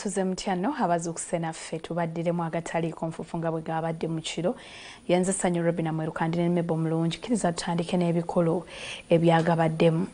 Suze mtyano abazuukuse naffe tubaddiremu agataliiko nfufu nga bwe gaabadde mu kiro yenze Sanyu Robina Mwerukandi ne Mebo Mulungi kkiriza tutandike n'ebikulu ebyagabaddemu.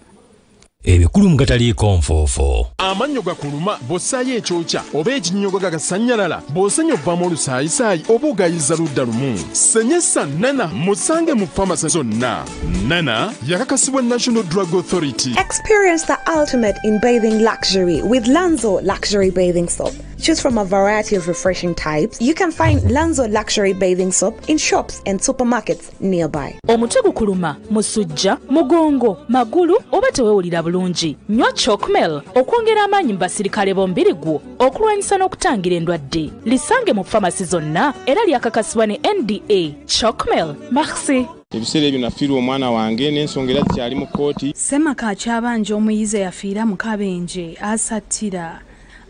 Ebikulu mu gataliiko nfufu. Amannyo gakuluma bw'ossaayo ekyokya oba ekinyonyo gagasanyalala bw'osenya ovaamu olusaayisaayi oba ogayiza ludda lumu. Senyesa Nana musange mu famasi zonna. Nana yakakasibwa National Drug Authority. Experience the ultimate in bathing luxury with Lanzo Luxury Bathing Soap. Choose from a variety of refreshing types. You can find Lanzo Luxury Bathing Soap in shops and supermarkets nearby. Omutwe gukuluma, musujja, mugongo, magulu oba tewewulira bulungi. Nywa Chocmel okwongera amaanyi mu basirikale b'omubiri gwo okulwanyisa n'okutangira endwadde. Lisange mu famasi zonna era lyakakasibwa ne NDA. Chocmel, merci. Ebiseera ebyo nafiirwa omwana wange n'ensonga era zikyali mu kkooti. Ssemaka akyabanja omuyizi yafiira mu kabenje asattira.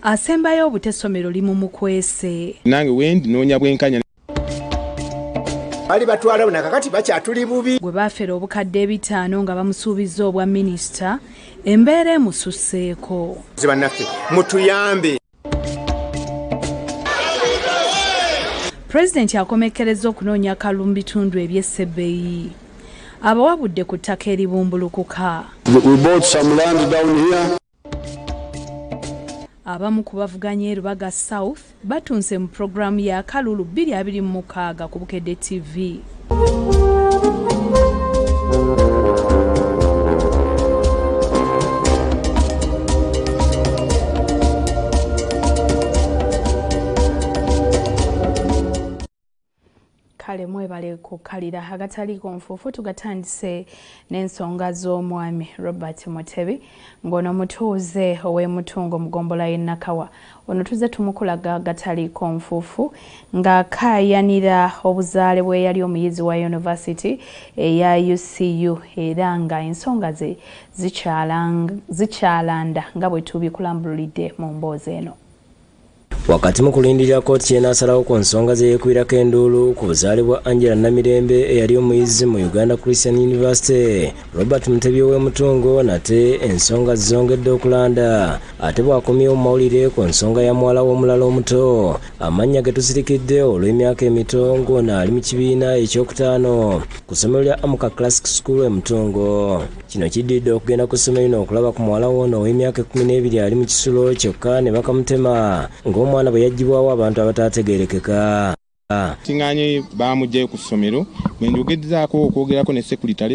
Asembayo obutessomero limumukwese. Nange wendi noonya bwenkanya. Bali batwala buna kakati bakyatuli bubi. Gwe baafera obukadde 5 nga bamusuubiza obwa minisita embeera emususseeko. Zibannaffe mutuyambe. Pulezidenti akomekkereza okunoonya akalulu mu bitundu eby'Essebbeeyi. Abawabudde ku ttaka eribumbulukuka. We bought some land down here. Abamu ku bavuganya Rubaga South batunse mu programu ya Kalulu 2026 ku Bukedde TV. Kale mwebale kukalira agataliiko nfufu tugatandise n'ensonga z'omwami Robert Mutebi ng'ono mutuuze ow'emutungo mugombola y'Nakawa ono tuze tumukulaga agataliiko nfufu ng'akaayanira obuzaale bwe yali omuyizi wa University eya UCU era nga ensonga ze zikyalanda nga bwe tubikulambulidde mu mboozi eno. Wakati mu kulindirira kkooti y'enaasalawo ku nsonga zeyeekwirako enduulu ku buzaale bwa Angela Namirembe eyali omuyizi mu Uganda Christian University, Robert Mutebi ow'emutungo nate ensonga zongedde okulanda ate bw'akomyewo mu mawulire ku nsonga ya muwala w'omulala omuto amannya ge tusirikidde olw'emyaka emito ng'ono ali mu kibiina ekyokutaano ku ssomero lya Amuka Classic School emutungo. Kino kiddidde okugenda ku ssomero lino okulaba ku muwala w'ono ow'emyaka 12 ali mu kisulo kyokka ne bakamutema ng'omwana bwe yaggyibwawo abantu abataategeerekeka. Tiŋŋaanye baamugyayo ku ssomero njogezaako okwogerako ne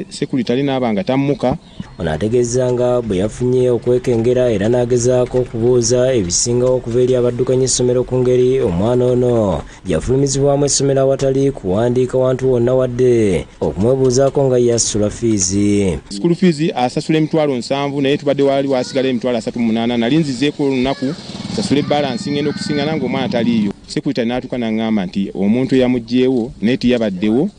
sekuritale n'abanga tammuka. Ono ategeeza nga bwe yafunye okwekengera era n'agezaako okubuuza ebisingawo okuva eri abaddukanya essomero ku ngeri omwana ono yafulumizibwamu essomero awatali kuwandiika wantu wonna wadde okumwebuuzaako nga yasasula fiizi. School fees asasula emitwalo 7 naye tubadde wali wasigala emitwalo 38 nali nzizeeko olunaku sasula ebbalansi ngenda okusingana ng'omwana taliiyo. Sekuritale n'atuuka n'aŋŋamba nti omuntu eyamugjeewo naye tiyabaddewo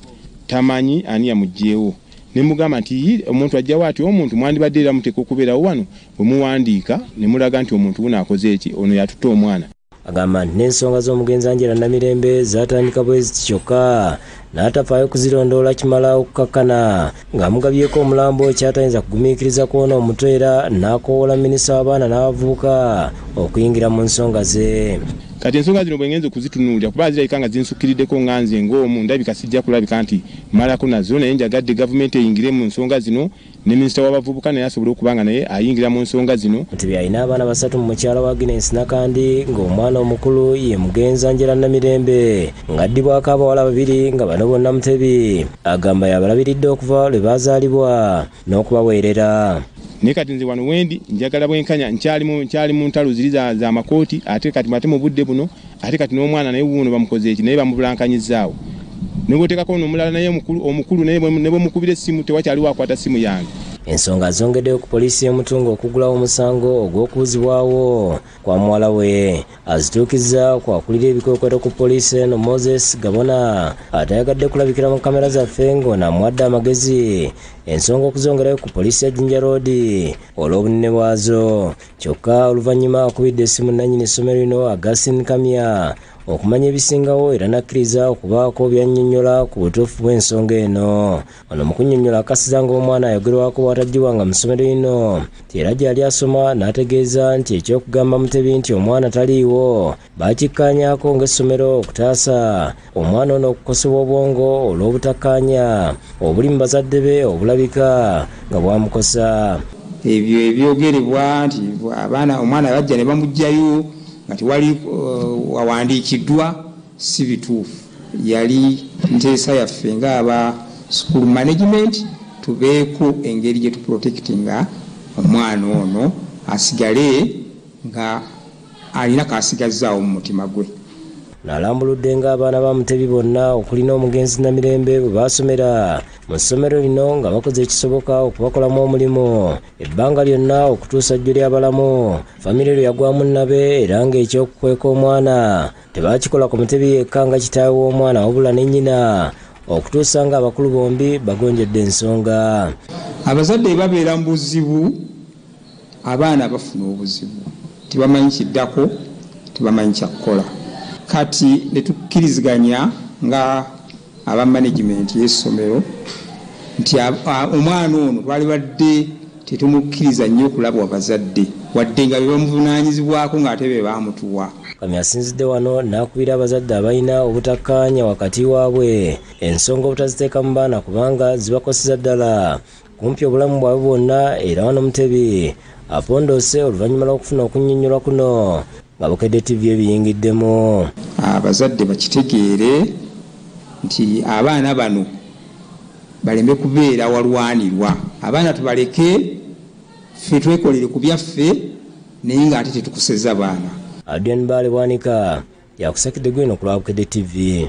tamanyi ani yamugjeewo. Ne mugamba nti omuntu ajjawo ati omuntu mwandibadde era muteeka okubeerawo wano bwe muwandiika ne mulaga nti omuntu buno akoze eki ono yatutta omwana. Agamba nti n'ensonga z'omugenzi Angela Namirembe zatandika bwe ziti kyokka n'atafaayo kuzirondoola kimala okukakkana ng'amugabyeko omulambo ekyatayinza kugumiikiriza kwona omuto era n'akoowola minisita w'abaana n'abavubuka okuyingira mu nsonga ze. Kati ensonga zino bwe ngenze okuzitunuulira kuba zirabika nga zinsukkiriddeko nga nze ng'omu ndabika sijja kulabika nti malako nazo naye njagadde gavumenti eyingire mu nsonga zino ne minisita w'abavubuka naye asobole okuba nga naye ayingira mu nsonga zino. Mutebi alina abaana 3 mu mukyala wa Agnes Nakandi ng'omwana omukulu ye mugenzi Angela Namirembe ng'addibwako abawala 2 nga bano bonna Mutebi agamba yabalabiridde okuva lwe baazaalibwa n'okubaweerera. Ne kati nze wano wendi njagala bwenkanya nkyali mu ntalo ziri za makooti ate kati mate mu budde buno ate kati n'omwana naye wuuno bamukoze eki naye bamubulankanyizaawo. Ne bw'oteekako n'omulala naye omukulu naye ne bwe mukubira essimu tewakyaliwo akwata ssimu yange. Ensonga zongeddeyo ku poliisi y'emutungo okugulawo omusango ogw'okuuzibwawo kwa muwala we. Azituukiza kwakulira ebikwekweto ku poliisi eno Moses Gabona atayagadde kulabikira mu kamera zaffe ng'ono amuwadde amagezi ensonga okuzongerayo ku poliisi ya Jinja Road olw'obunene bwazo. Kyokka oluvannyuma akubidde essimu nannyini essomero lino Augustine Kamya okumanya ebisingawo era nakkiriza okubaako byannyonnyola ku butuufu bw'ensonga eno. Ono mu kunnyonnyola akkasiza ng'omwana ayogerwako bw'ataggibwanga mu ssomero lino nti era gy'ali asoma n'ategeeza nti eky'okugamba Mutebi nti omwana taliiwo baakikkaanyaako ng'essomero okutaasa omwana ono okukosebwa obwongo olw'obutakkaanya obuli mu bazadde be obulabika nga bwamukosa. Ebyo ebyogerebwa nti omwana bajja ne bamuggyayo nga tewali wawandiikiddwa si bituufu. Yali nteesa yaffe ng'aba school management tubeeko engeri gye tuprotectinga omwana ono asigale nga alina kasigazzaawo mu mutima gwe. N'alambuludde ng'abaana ba Mutebi bonna okulina omugenzi Namirembe bwe baasomera mu ssomero lino nga bakoze ekisoboka okubakolamu omulimu ebbanga lyonna okutuusa jjo ly'abalamu. Famire lwe yagwamu nnabe era ng'ekyokukweka omwana tebaakikola ku Mutebi yekka nga kitaawe w'omwana wabula ne nnyina okutuusa nga abakulu bombi bagonjedde ensonga. Abazadde babeera mu buzibu, abaana bafuna obuzibu, tebamanyi kiddako, tebamanyi kyakukola. Kati ne tukkiriziganya nga aba management y'essomero nti omwana ono twali badde tetumukkiriza nnyo okulaba abazadde wadde nga bebamuvunaanyizibwako ng'ate be baamutuwa. Kamya asinzidde wano n'akubira abazadde abalina obutakkaanya wakati waabwe ensonga obutaziteeka mu baana kubanga zibakoseza ddala kumpi obulamu bwabwe bwonna. Era wano Mutebi apondoose oluvannyuma lw'okufuna okunnyonnyolwa kuno nga Bukedde TV ebiyingiddemu. Abazadde bakitegeere nti abaana bano baleme kubeera walwanirwa. Abaana tubaleke ffe twekolere ku byaffe naye ng'ate tetukuseza baana. Adrian Bale Bwanika yakusakidde gwino ku lwa Bukedde TV.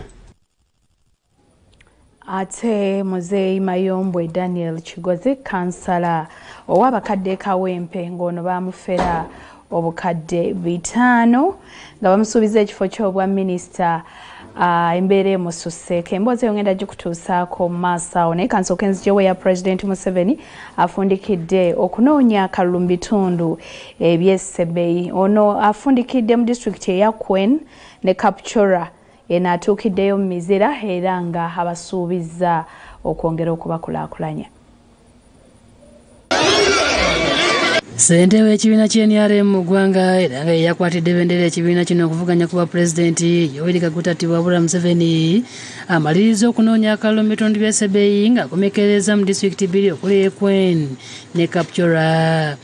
Ate Muzeeyi Mayombwe Daniel Kigozi kansala ow'abakadde Kawempe ng'ono baamufera obukadde 5 nga bamusuubiza ekifo ky'obwa minisita embeera emususeeko. Emboozi eyo ngenda gikutuusaako mu maaso awo naye kansooka enzigyewo ya President Museveni afundikidde okunoonya akalulu mu bitundu eby'Essebeeyi. Ono afundikidde mu disitulikiti eya Kwen ne Kapchora eno atuukiddeyo mu Mizira era nga abasuubizza okwongera okubakulaakulanya. Ssente w'ekibiina ky'NRM mu ggwanga era nga yakwatidde bendera ekibiina kino okuvuganya kuba pulezidenti Yoweri Kaguta Wabula Museveni amaliriza okunoonya akalulu mu bitundu by'Essebeeyi ng'akomekereza mu disitulikiti bbiri okuli Ekwen ne Kapchora.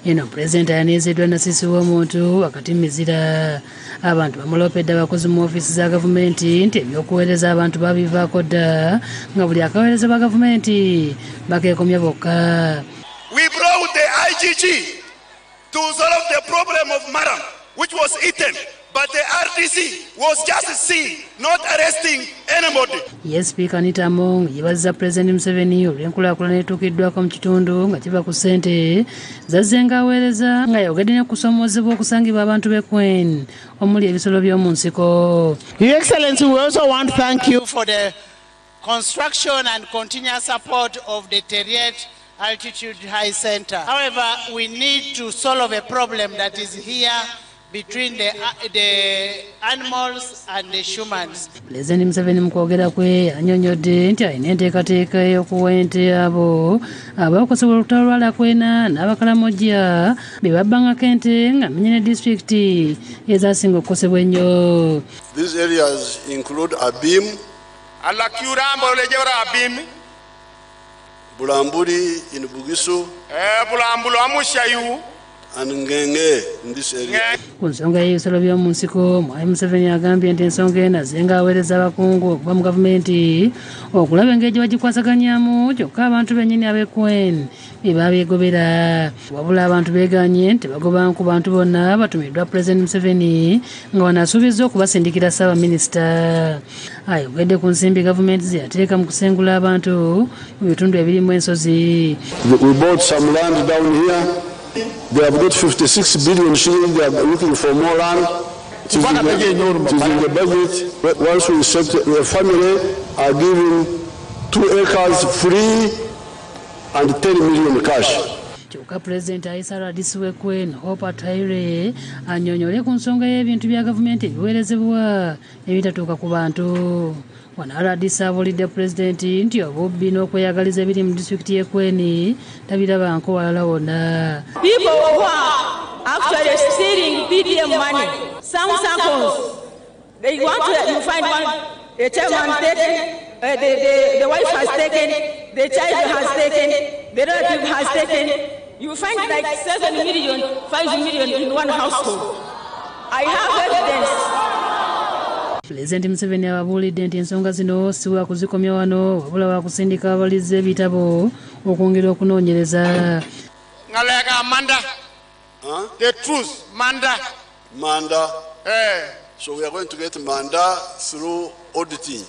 Eno pulezidenti ayaniriziddwa na Sisi w'omuntu wakati mu Mizira. Abantu bamulopedde abakozi mu ofiisi za gavumenti nti ebyokuweereza abantu babivaako dda nga buli akaweereza ba gavumenti bakeekomya bokka. We brought the IGG to solve the problem of Maram, which was eaten, but the RDC was just seen, not arresting anybody. Yes, Speaker Anita Among yeebazizza President Museveni olw'enkulaakulana etuukiddwako mu kitundu nga kiva ku ssente zazze ng'aweereza nga yogedde ne kusomoozebwa okusangibwa abantu b'e Kwen omuli ebisolo by'omu nsiko. Your Excellency, we also want to thank you for the construction and continuous support of the Teriet Altitude High Center. However, we need to solve a problem that is here between the animals and the humans. President Museveni mu kwogera kwe annyonnyodde nti alina enteekateeka y'okuwa ente abo abakosobola olutalo lwala Kwena n'Abakalamojja be babbangako ente nga menye ne disitulikiti ezaasinga okukosebwa ennyo. These areas include Abim, Abim, Bulambuli in Bugisu, Bulambulu Amushayu, and Ngenge in this area. Ku nsonga y'ebisolo by'omu nsiko, Mwai Museveni agambye nti ensonga eno azenga aweereza abakungu okuva mu gavumenti okulaba engeri gye bagikwasaganyamu kyokka abantu bennyini ab'e Kwen be babeegobera. Wabula abantu beeganye nti bagoba ku bantu bonna batumiddwa President Museveni nga wanaasuubizza okubasindikira Ssaabaminisita. Ayogedde ku nsimbi gavumenti ze yateeka mu kusengula abantu mu bitundu ebirimu ensozi. We bought some land down here. They have got 56 billion shillings. They are looking for more land. It is in the budget. Once we set the family are given 2 acres free and 10 million cash. Kyokka Pulezidenti ayisa RDC w'Ekwene Hope Ataire annyonnyole ku nsonga y'ebintu bya gavumenti ebiweerezebwa ebitatuuka ku bantu. Wano RDC abuulidde Pulezidenti nti obubbi n'okweyagaliza ebiri mu disitulikiti y'Ekwene tabirabanko walala wonna. People who are actually stealing PDM money, some circles, they want to, you find one, a chairman taken, the wife has taken, the child has taken, the relative has taken. You find like 7 million, 5 million in one household. I have evidence. Pulezidenti Museveni ababuulidde nti ensonga zino si wa kuzikomya wano wabula wa kusindika abaliza ebitabo okwongera okunoonyereza. Ngalaga Manda. The truth, Manda. Manda. So we are going to get Manda through auditing.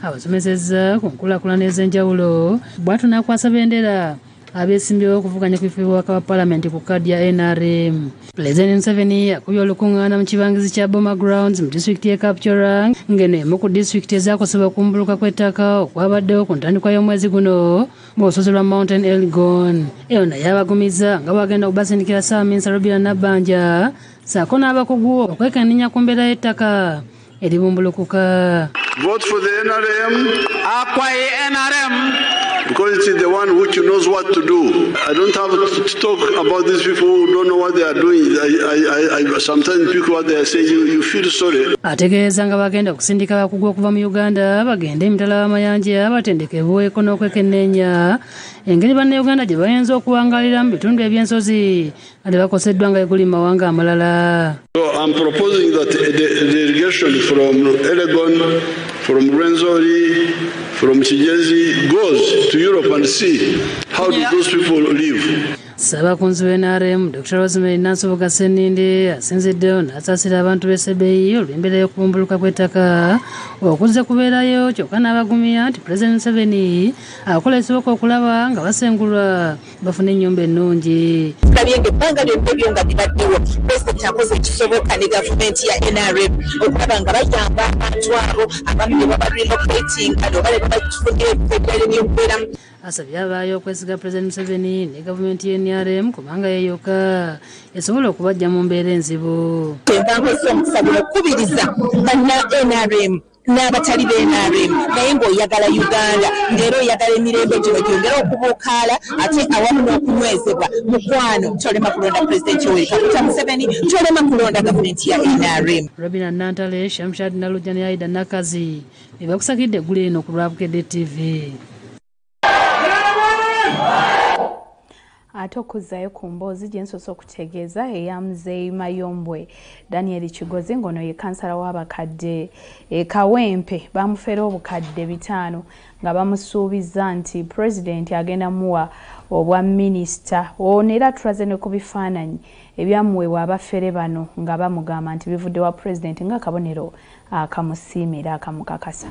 Abasomesezza ku nkulaakulana ez'enjawulo bw'atyo n'akwasa bendera abeesimbyewo okuvuganya ku bifo bw'obubaka bwa Paalamenti ku kkaadi ya NRM. Pulezidenti Museveni akubye olukungaana mu kibangizi kya Boma Grounds mu disitulikiti y'e Kapchorang ng'eno emu ku disitulikiti ezakosebwa okumbuluka kw'ettaka okwabaddewo ku ntandikwa y'omwezi guno mu lusozi lwa Mountain Elgon. Eyo naye abagumiza nga bwagenda okubasindikira Ssaabaminisa Robinah Nabbanja ssaako n'abakugu okwekenneenya ku mbeera y'ettaka eribumbulukuka. Vote for the NRM. Akwaye NRM. Because it is the one which knows what to do. I don't have to talk about these people who don't know what they are doing. I sometimes people what they are saying, you feel sorry. Ategeeza nga bagenda okusindika abakugu okuva mu Uganda bagende emitala w'amayanja batendekebweko n'okwekenneenya engeri bannayuganda gye bayinza okuwangalira mu bitundu eby'ensozi nga tebakoseddwa nga eguli mu mawanga amalala. So I'm proposing that the delegation from Elgon, from Rwenzori, from Kigezi goes to Europe and see how do those people live. Ssaabakunzi w'NRM Dr. Rosemary Nansoboga Sseninde asinziddeyo n'asaasira abantu b'Essebeeyi olw'embeera y'okubumbuluka kw'ettaka okuzze kubeerayo kyokka n'abagumya nti Pulezidenti Museveni akola ekisoboka okulaba nga basengulwa bafuna ennyumba ennungi. Tulabye ng'ebbanga lyonna nga libaddewo Pulezidenti akoze ekisoboka ne gavumenti ya NRM okulaba nga bayamba abantu abo abamu ne baba relocating nga baleka bakifunira ebifo ebirala by'okubeeramu. Asabye abaayo okwesiga Pulezidenti Museveni ne gavumenti y'NRM kubanga yeeyokka esobola okubajja mu mbeera enzibu. Envangoza omusabiro okubiriza banna NRM n'abatali b'NRM naye ng'oyagala Uganda ng'era oyagala emirembe gino gyongera okubuukaala ate awamu n'okunywezebwa mukwano tolema kulonda Pulezidenti Yoweri Kaguta Museveni tolema kulonda gavumenti ya NRM. Robinah Nantale, Shamshad Nalujja ne Aida Nakazi be bakusakidde eggulu eno ku lwa Bukedde TV. Ate okuzzayo ku mboozi gye nsoose okutegeeza eya Muzeeyi Mayombwe Daniel Kigozi ng'ono ye kansala w'abakadde Kawempe bamufera obukadde 5 nga bamusuubiza nti Pulezidenti agenda muwa obwa minisita. Ono era tulaze ne ku bifaananyi ebyamuweebwa abafere bano nga bamugamba nti bivudde wa Pulezidenti ng'akabonero akamusiimira akamukakasa.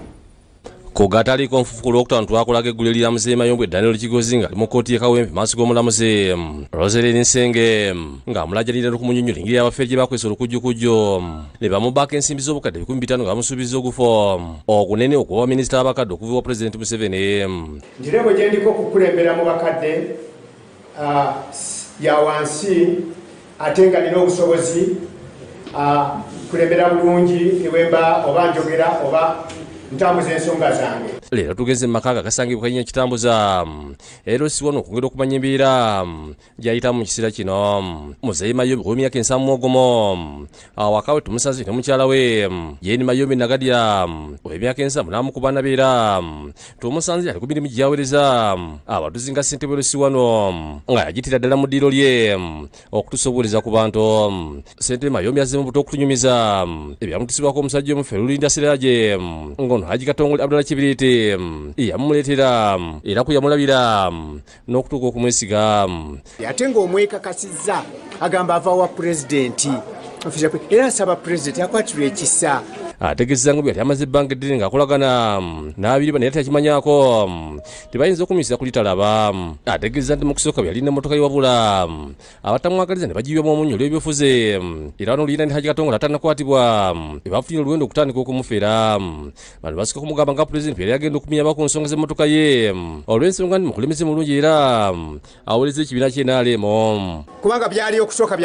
Kogatali konfufu kulokutano twakolaga eggulu lya Muzeeyi Mayombwe Daniel Kigozi nga ali mu kkooti y'e Kawempe maaso g'omulamuzi Rosemary Nsenge nga amulajjalira okumunyonnyola engeri abafere gye bakwesa olukujjukujjo ne bamubbaako ensimbi z'obukadde 500 nga bamusuubiza ogufo okunene okuba minisita w'abakadde okuva wa Pulezidenti Museveni. Njirebo gye ndiko okukulembera mu bakadde ya wansi ate nga nina obusobozi kulembera bulungi ewemba oba njogera oba ntambuza ensonga zange. Leero tugeze mu maka gasangibwa kanya kitambuza era siwano okungera okumanya embeera gyayitamu mu kiseera kino. Muzeeyi Mayombwe w'emyaka 70 awakawe tumusazi ne mukyala we Jane Mayombwe Nagadya w'emyaka 70 n'amukuba nabeera tumusanze ali ku mirimu gyaweereza abatuzi nga Ssentebero siwano nga yagitira ddala mu ddiiro lye okutusoboleza ku bantu. Ssentebe Mayombwe azze mu buto okutunyumiza ebyamutisibwako omusajja omufere Lulinda Siraje ngono Haji Katongole Abdullah Kibiriti yamuleetera era kuyamulabira n'okutuuka okumwesiga. Ate ng'omwekakasizza agamba ava wa Pulezidenti era asaba Pulezidenti akwatirwe ekisa. ategeezezza ngu byali amaze ebbanga eddene ng'akolagana n'abiri bano yali takimanyaako tebayinza okumisa kulitalaba. Ategeezza nti mu kusooka byali n'emmotoka ye wabula abatamwagaliza ne bagibyamu omunnyo olw'ebyofuze era n'oluyina ndi Haji Katongola atanakwatibwa bafunye oluwendo okutandika okumufera. Bano basooka kumugamba nga pulezidenti yali agenda okuminyaba ku nsonga z'emmotoka ye olw'ensonga ndi mukulembeze mulungi era awoleza ekibiina ky'NRM. Kubanga byali okusooka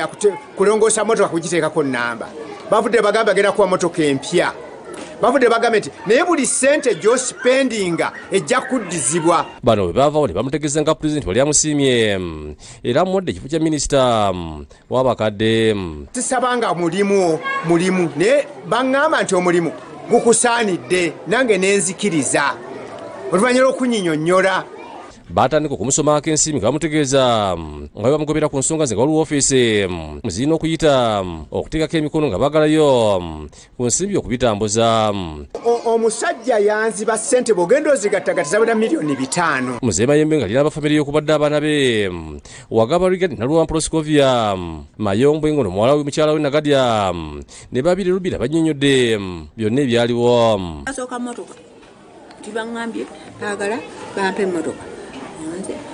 kulongoosa motoka kugiteekako nnamba. Bavudde bagamba agenda kuwa motoka empya. Bavudde bagamba nti naye buli ssente gy'osipendinga ejja kuddizibwa. Bano bwe baavawo ne bamutegeeza nga pulezidenti wali amusiimye era amuwadde ekifo kya minisita w'abakadde. Sisabanga mulimu naye baŋŋamba nti omulimu gukusaanidde nange nenzikiriza oluvannyuma lw'okunyinyonnyola. Batandika okumusomako ensiimi nga bamutegeeza nga bamugobera ku nsonga ze nga waliwo ofiisi zirina okuyita okuteekako emikono nga baagalayo ku nsimbi okubitambuza. Omusajja yanziba ssente bw'ogenda ozigattagatta zabula miliyoni 5. Muzeema Mayembe nga lina abafamire okubadde abaana be Wagaba Rigadi Naluwa Proscovia Mayombwe ngono muwala we mukyala we Nagadya ne babiri Rubira bannyonnyodde byonna ebyaliwo. Asooka mmotoka tibaŋŋambye baagala bampe emmotoka.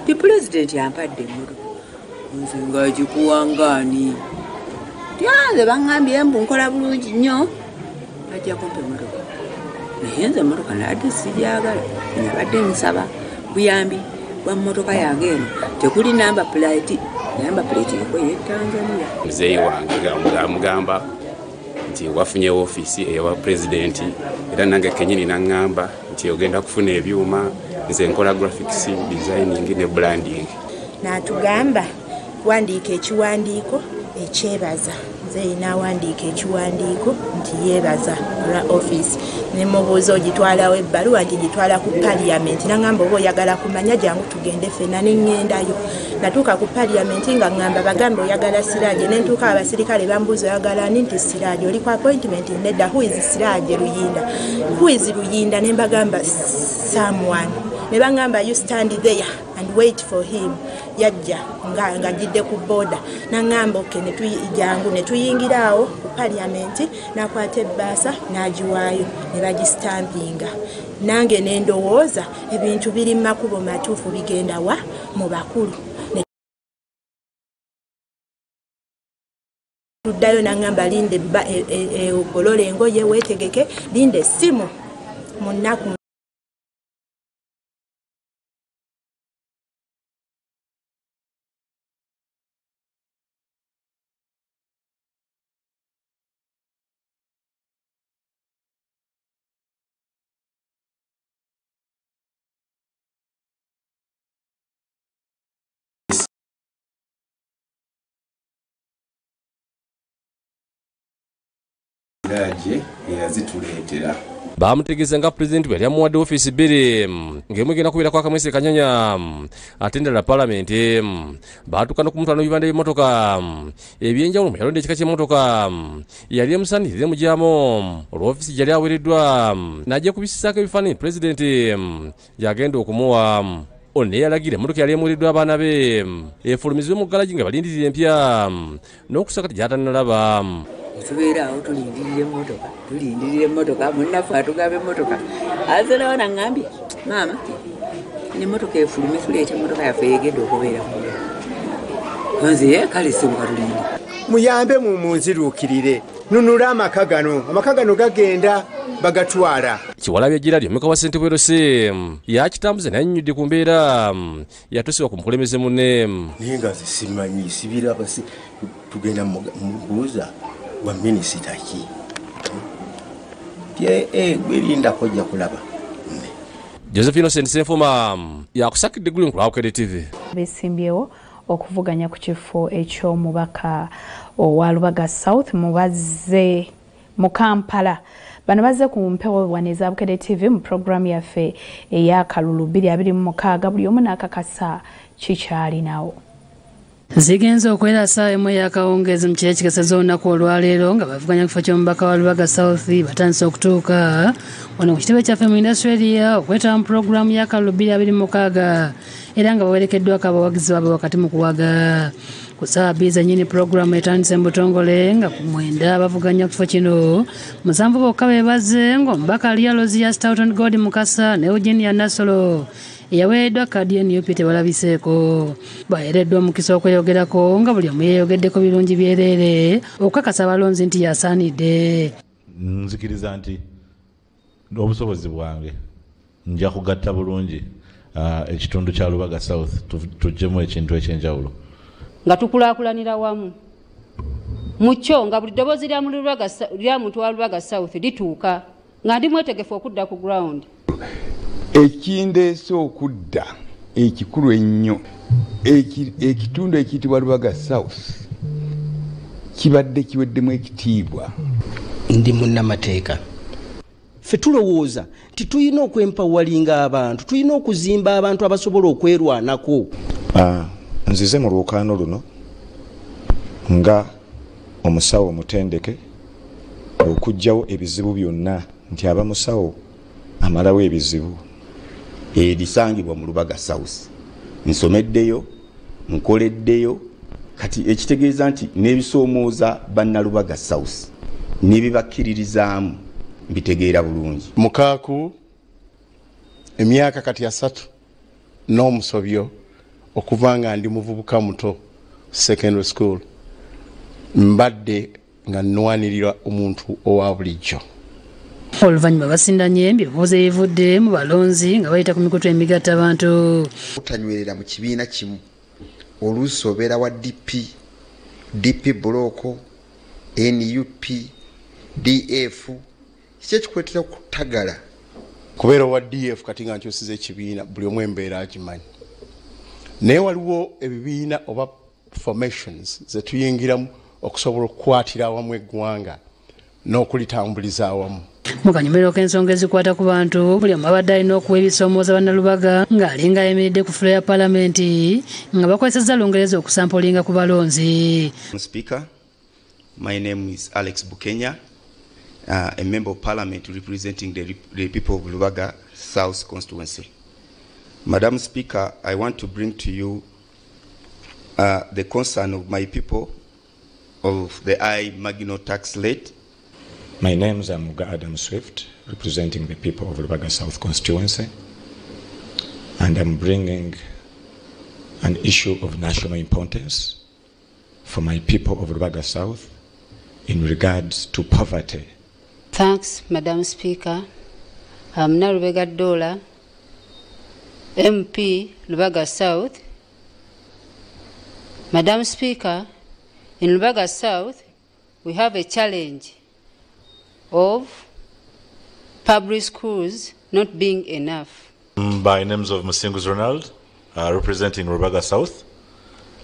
Ti pulezidenti yampadde emmotoka nze ng'agikuwangaani tyanze baŋŋambye mbu nkola bulungi nnyo bajja kumpa emmotoka naye nze emmotoka nadde sigyagala nabadde nsaba buyambi bwa mmotoka yange eno tekuli namba puleti eko ey'etanzania. Muzeeyi wange amugamba nti wafunye ofiisi eyawa pulezidenti era nange kenyini naŋŋamba nti ogenda kufuna ebyuma nze nkola graphics designing ne branding. N'atugamba wandiika ekiwandiiko ekyebaza. Nze n'awandiika ekiwandiiko nti yeebaza olwa ofiisi ne mubuuza ogitwalawo ebbaluwa nti gitwala ku paliyamenti. N'aŋŋamba oba oyagala kumanya jangu tugende ffenna ne ŋŋendayo. Natuuka ku paliyamenti nga ŋŋamba bagambe oyagala Siraaje ne ntuuka abasirikale bambuuza oyagala ani nti Siraaje oli ku appointment nedda who is Siraaje Luyinda who is Luyinda ne mbagamba someone ne baŋŋamba you stand there and wait for him. Yajja nga jidde ku boda n'aŋŋamba oke jangu ne tuyingiraawo ku paliyamenti n'akwata ebbaasa n'agiwaayo ne bagisistampinga. Nange ne ndowooza ebintu biri mu makubo matuufu bigenda wa mu bakulu. Tuddayo n'aŋŋamba linde ogolole engoye weetegeke linde essimu mu nnaku. Bamutegeeza nga pulezidenti bwe yali amuwadde ofiisi bbiri ng'emu egenda kubeerako akamwezi Kanyanya ate endala palamenti. Baatuuka n'okumutwala n'ebibanda by'emmotoka ebyenjawulo mu yalonda ekika ky'emmotoka yali emusaanirire mu gyamo olw'ofiisi gyali aweereddwa n'ajja kubisisaako ebifaananyi pulezidenti gy'agenda okumuwa. Ono naye yalagira emmotoka yali emuweereddwa abaana be efulumizibwe mu galagi nga balindirira empya n'okusaka gy'atannalaba. Tubeera awo tulindirira emmotoka munnaffe atugaba emmotoka azerawo naŋŋambye maama n'emmotoka efulume tuleeta emmotoka yaffe yegedde okubeera nze kale sibuka tulinde muyambe munziruukirire nunula amaka gano gagenda bagatwala. Kiwalabye Gerald omeka wa St. Bwerose yakitambuza naye annyonnyodde ku mbeera yatusibwa ku mukulembeze munne. Naye nga nze simanyi sibiraba tugenda mubuuza wa minisita ki gwelinda kojja kulaba. Joseph Innocent Senfuma yakusakidde Gulu ku Bukedde TV. Besimbyewo okuvuganya ku kifo eky'omubaka owa Lubaga South mubazze mu Kampala. Bano bazze ku mpewo bwaneza Bukedde TV mu programu yaffe eya kalulu 2026 buli omu n'akakasa kikyalinawo. Zigenza okwera saa emu ey'akawungeezi mu kiro ekikeseza olunaku olwaleero nga bavuganya ku kifo ky'omubaka wa Lubaga South batandise okutuuka wano ku kitebe kyaffe mu Australia okwetaba mu pulogulaamu ya kalulu 2026 era nga bawerekeddwako abawagizi baabwe wakati mu kuwaga. ku ssaawa bbiri zennyini pulogulaamu etandise mu butongole nga ku 9 bavuganya kifo kino 7 bokka be bazze ng'omubaka aliya Lozia Stoughton God Mukasa ne Eugenia Nasolo eyaweereddwa kkaadi y'NUP tebalabiseeko. Baweereddwa omukisa okweyogerako nga buli omu yeeyogeddeko birungi byereere okukakasa abalonzi nti yasaanidde. Nzikiriza nti n'obusobozi bwange nja kugatta bulungi ekitundu kya Lubaga South tuggyemu ekintu ekyenjawulo nga tukulaakulanira wamu mukyo nga buli ddoboozi lya muntu wa Lubaga South lituuka nga ndi mwetegefu okudda ku ground. Ekindeese okudda ekikulu ennyo ekitundu ekiyitibwa Lubaga South kibadde kiweddemu ekitiibwa. Ndi munnamateeka ffe tulowooza nti tulina okwempawalinga abantu, tulina okuzimba abantu abasobola okwerwanako. Nzize mu lwokaano luno nga omusawo omutendeke okuggyawo ebizibu byonna nti aba musawo amalawo ebizibu. Lisangibwa mu Lubaga South. Nsomeddeyo, nkoleddeyo, kati ekitegeeza nti n'ebisoomooza bannalubaga South n'ebibakkiririzaamu mbitegeera bulungi. Mukaaku emyaka kati 3 n'omusobyo okuva nga ndi muvubuka muto secondary school mbadde nga nnwanirira omuntu owa bulijjo. Oluvannyuma basindanye ebibuuzo ebivudde mu balonzi nga bayita ku mikutu emigatta abantu. Otanywerera mu kibiina kimu oluusi obeera wa DP buloko NUP DF kiki ekikwetera okutagala? Kubeera wa DF kati nga nkyusiza ekibiina buli omu embeera akimanyi. Naye waliwo ebibiina oba formations ze tuyingiramu okusobola okukwatira awamu eggwanga n'okulitambuliza awamu. Mu kanyumiriro k'ensonga ezikwata ku bantu buli omu abadde alina okuwa ebisoomooza bannalubaga ng'alinga ayimiridde ku fulo ya paalamenti nga bakozesezza Lungereza okusampulinga ku balonzi. Speaker, my name is Alex Bukenya, a member of parliament representing the people of Lubaga South constituency. Madam Speaker, I want to bring to you the concern of my people of the high marginal tax rate. My name is Muga Adam Swift, representing the people of Lubaga South constituency, and I'm bringing an issue of national importance for my people of Lubaga South in regards to poverty. Thanks, Madam Speaker. I'm Narubega Dola, MP, Lubaga South. Madam Speaker, in Lubaga South, we have a challenge of public schools not being enough. By names of Musingus Ronald, representing Lubaga South,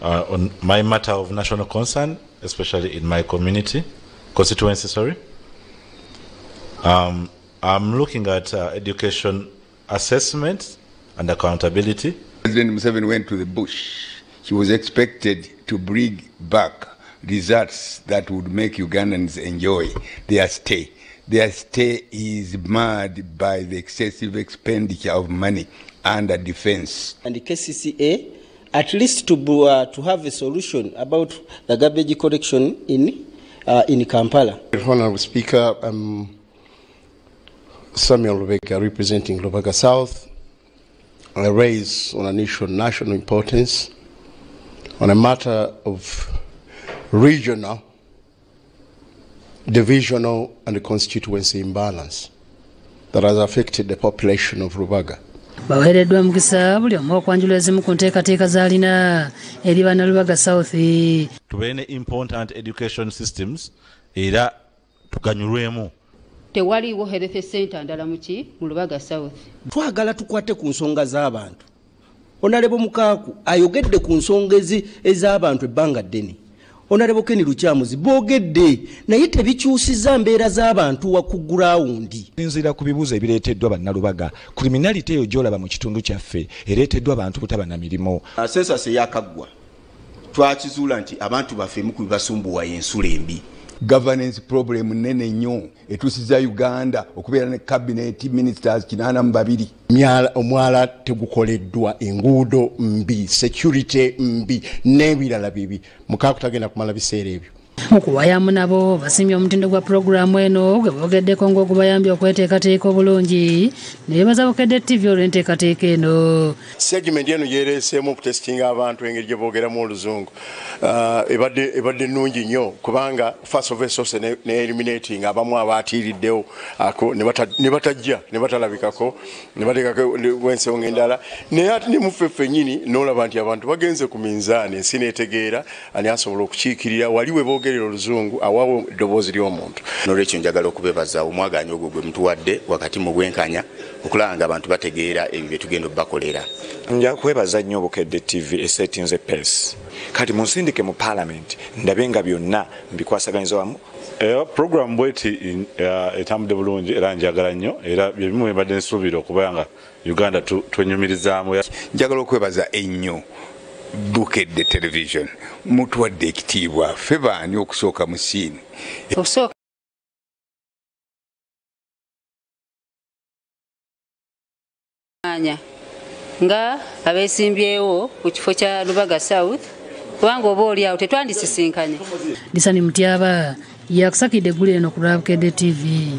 on my matter of national concern, especially in my constituency, sorry. I'm looking at education assessment and accountability. President Museveni went to the bush. He was expected to bring back results that would make Ugandans enjoy their stay. Their stay is marred by the excessive expenditure of money under defense. And the KCCA, at least to have a solution about the garbage collection in Kampala. Honorable Speaker, Samuel Lubega, representing Lubaga South. I raise on an issue of national importance on a matter of regional, divisional and constituency imbalance that has affected the population of Lubaga. Baweereddwa mukisa buli omu okwanjula ezimu ku nteekateeka z'alina eri bannalubaga South. Tubeere ne important education systems era tuganyulwemu. Tewaliiwo health center ndala mu Lubaga South. Twagala tukwate ku nsonga z'abantu. Honorable Mukaaku ayogedde ku nsonga ez'abantu ebbanga ddene. Honorable Ken Lukyamuzi boogedde naye tebikyusizza mbeera z'abantu wa ku gurawundi. Nzira ku bibuuzo ebireeteddwa bannalubaga, kriminality eyo gy'olaba mu kitundu kyaffe ereeteddwa abantu butaba na mirimu. Sensasi eyakaggwa twakizuula nti abantu baffe mu kubibasumbuwa y'ensula embi. governance problem nene nnyo etusiza Uganda okubeera ne cabinet ministers 82. Omwala tegukoleddwa, enguudo mbi, security mbi n'ebirala bibi. Mukaaku tagenda kumala biseera ebyo. Okuwayamu nabo basiimye omutindo gwa pulogulaamu eno gwe boogeddeko ng'ogubayambye okweteekateeka obulungi ne beebaza Bukedde TV olw'enteekateeka eno. Segment eno yeereeseemu okutesitinga abantu engeri gye boogeramu oluzungu. Ebadde nnungi nnyo kubanga first of all ne eliminating abamu abaatiiriddewo ne batajja ne batalabikako ne bateekako w'ensonga endala naye ate ne muffe ffennyini n'olaba nti abantu bagenze ku minzaani ensi neetegeera ani asobola okukiikirira wali we boogerera oluzungu awawo eddoboozi ly'omuntu. N'olwekyo njagala okubeebaza omwagaanya ogwo gwe mutuwadde wakati mu bwenkanya okulaba nga abantu bategeera ebyo bye tugenda okubakolera. Nja kwebaza nnyo Bukedde TV esetinze pace. Kati munsindike mu parliament ndabe nga byonna mbikwasaganyiza wamu. Program bweti etambudde bulungi era njagala nnyo era bye bimu mbadde nsuubira okuba nga Uganda twenyumirizaamu. Njagala okwebaza ennyo Bukedde television mutuwadde ekitiibwa ffe baani okusooka mu siini. Nga abeesimbyewo ku kifo kya Lubaga South kubanga oba oli awo tetwandisisinkanye. Disani Mutyaba yakusakidde eggulu eno ku Bukedde TV.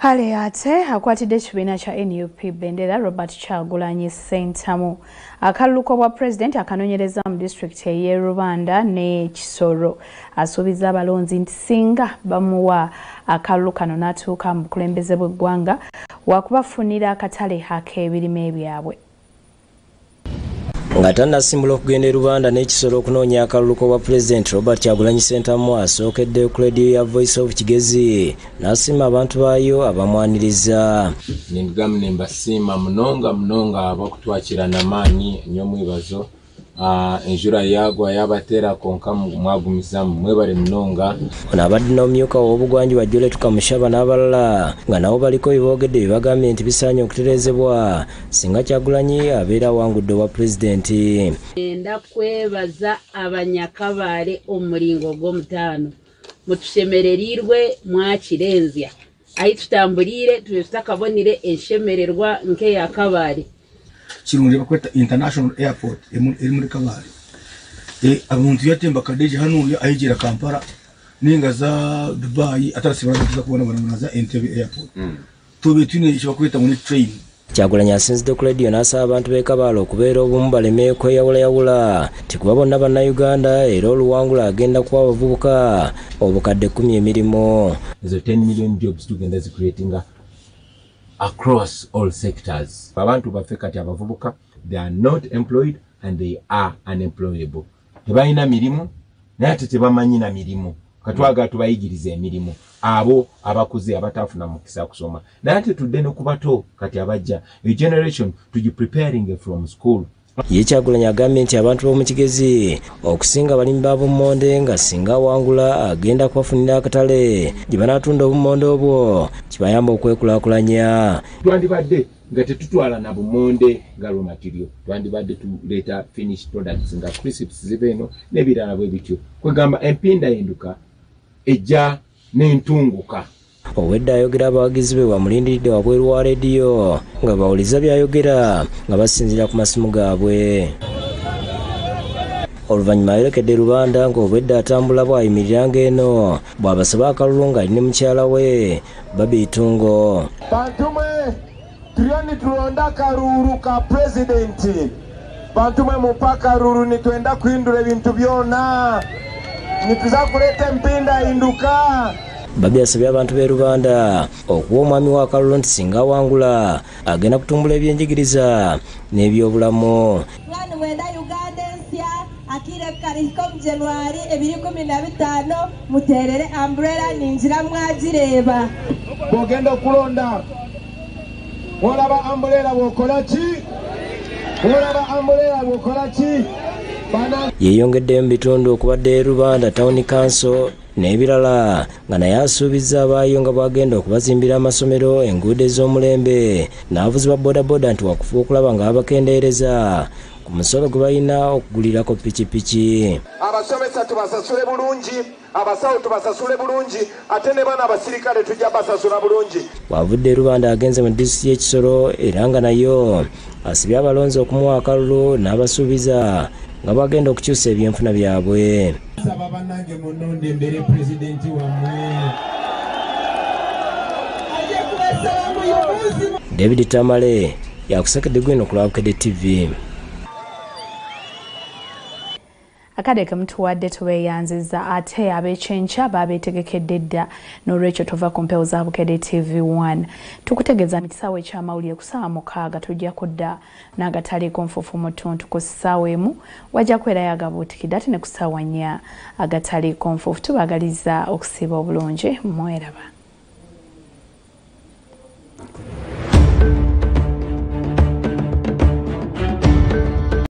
Kale ate akwatidde ekibiina kya NUP Bendera Robert Kyagulanyi Ssentamu akalulu bwa President akanoonyereza mu disitulikiti y'e Rubanda ne Kisoro asuubiza abalonzi nti singa bamuwa akalulu kano n'atuuka mu bukulembeze bw'eggwanga wakubafunira akatale ak'ebirime byabwe. Nga tannasimbula okugenda e Rubanda n'Ekisoro okunoonya akalulu bwa President Robert Kyagulanyi Ssentamu asookedde ku radio ya Voice of Kigezi n'asiima abantu baayo abamwaniriza. Nindigamu mbasiima munonga abakutwakira n'amaanyi nnyo mwebazo. Enjura yagwa yabateera konka mwagumiza mwebale munonga. Ono abadde n'omumyuka w'obugwanjuba Jole Tukamushaba n'abalala nga nabo baliko biboogedde bibagambye nti bisaanye okutereezebwa singa Kyagulanyi abeera awangudde wa pulezidenti. Enda kwebaza abanyakabaale omulingo gw'omutaano mutushemererirwe mwakirenzya ayi tutambulire tutakabonire enshemererwa nk'eyakabaale. Kirungi bakweta international airport eri muri Kabale. Abantu yatemba kadeje hano ayigera Kampala ninga za Dubai atarasibara kuza kubona bana za Entebbe airport. Tobe tune bakweta muri train. Kyagulanyi asinzidde ku radio n'asaba abantu b'e Kabale okubeera obumu baleme kweyawulayawula tikuba bonna bannayuganda era oluwangula agenda kuwa abavubuka obukadde 10 emirimu. Ezo 10 million jobs tugenda zicreatinga across all sectors. Abantu baffe kati abavubuka they are not employed and they are unemployable. Tebalina mirimu naye ate tebamanyi na mirimu. Katwaga tubayigiriza emirimu abo abakuze abatafuna mukisa kusoma naye ate tudde n'okubato kati abajja a generation to preparing from school. Ye Kyagulanyi agambye nti abantu b'omu Kigezi okusinga abalimi b'obummonde nga singa awangula agenda kubafunira akatale gye banaatunda obummonde obwo kibayamba okwekulaakulanya. Twandibadde nga tetutwala na bummonde nga raw material, twandibadde tuleeta finished products nga crisps zibeeno n'ebirala bwe bityo. Kwegamba empinda yenduka ejja n'entunguka. Owedde ayogera abawagizi be bamulindiridde wabweru wa rediyo nga bawuliza byayogera nga basinzira ku masimu gaabwe. Oluvannyuma ayolekedde Rubanda ng'obwedde atambula bw'ayimiriranga eno bw'abasaba akalulu ng'ali ne mukyala we Babitungo. Bantumwe tulioni tulonda karuru ka presidenti. Bantumwe mupaka ruru nitwenda kuhindura ebintu byona nituza kuleta empinda induka. Babi asabye abantu b'e Rubanda okuwa omwami wa akalulu nti singa awangula agenda kutumbula ebyenjigiriza n'ebyobulamu. Mwana mwenda Uganda ensya akire kariko mu January 2015 muterere umbrella ninjira mwagireeba. Bogenda kulonda olaba umbrella bokola ki? Olaba umbrella bokola ki? Yeeyongedde mu bitundu okubadde e Rubanda Town Council n'ebirala nga naye asuubiza abaayo nga bwagenda okubazimbira amasomero enguudo ez'omulembe n'abavuzi ba bodaboda nti wakufa okulaba nga babakendeereza ku musolo gwe balina okugulirako pikipiki. Abasomesa tubasasule bulungi, abasawo tubasasule bulungi, ate ne bana abasirikale tujja basasula bulungi. Wavudde Rubanda agenze mu disitulikiti y'Ekisoro era nga nayo asibye abalonzi okumuwa akalulu n'abasuubiza nga bagenda okukyusa ebyenfuna byabwe. Saba bannange munnonde mbere pulezidenti wammwe. David Tamale yakusekedde gwino ku Bukedde TV. Akadeke mtuwadde tubeyanziza ate ab'ekyenkya babeetegekedde dda n'olwekyo tova ku mpewo za Bukedde TV1 tukutegeeza mu kisaawe eky'amawulire ku ssaawa 6 tujja kudda n'agataliiko nfuufu mu ttuntu ku ssaawa emu wajja kubeera Eyagabwako ate ne ku ssaawa 4 agataliiko nfuufu tubagaliza okusiiba obulungi mweraba.